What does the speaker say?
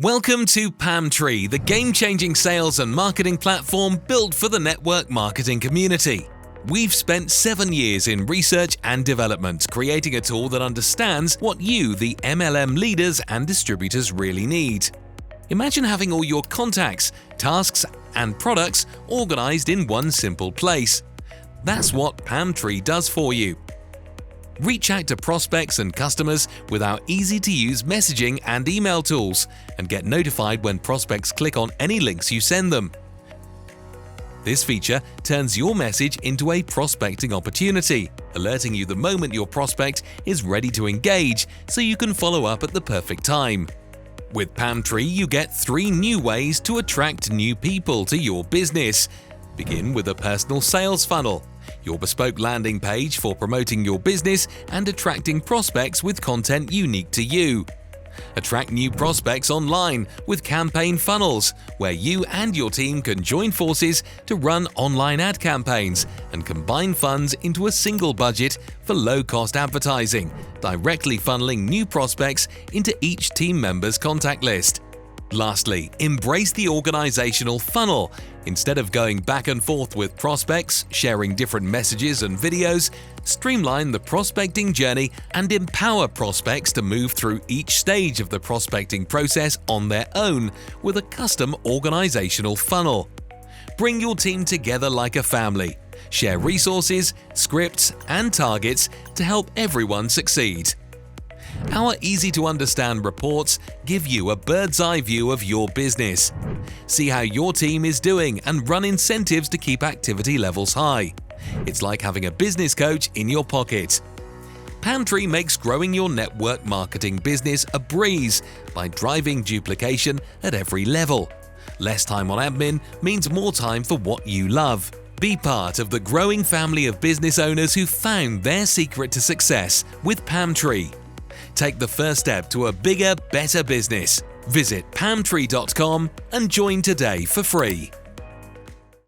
Welcome to PamTree, the game-changing sales and marketing platform built for the network marketing community. We've spent 7 years in research and development, creating a tool that understands what you, the MLM leaders and distributors, really need. Imagine having all your contacts, tasks, and products organized in one simple place. That's what PamTree does for you. Reach out to prospects and customers with our easy-to-use messaging and email tools, and get notified when prospects click on any links you send them. This feature turns your message into a prospecting opportunity, alerting you the moment your prospect is ready to engage so you can follow up at the perfect time. With PamTree, you get 3 new ways to attract new people to your business. Begin with a personal sales funnel, your bespoke landing page for promoting your business and attracting prospects with content unique to you. Attract new prospects online with campaign funnels, where you and your team can join forces to run online ad campaigns and combine funds into a single budget for low-cost advertising, directly funneling new prospects into each team member's contact list. Lastly, embrace the organizational funnel. Instead of going back and forth with prospects, sharing different messages and videos, streamline the prospecting journey and empower prospects to move through each stage of the prospecting process on their own with a custom organizational funnel. Bring your team together like a family. Share resources, scripts, and targets to help everyone succeed. Our easy-to-understand reports give you a bird's-eye view of your business. See how your team is doing and run incentives to keep activity levels high. It's like having a business coach in your pocket. PamTree makes growing your network marketing business a breeze by driving duplication at every level. Less time on admin means more time for what you love. Be part of the growing family of business owners who found their secret to success with PamTree. Take the first step to a bigger, better business. Visit PamTree.com and join today for free.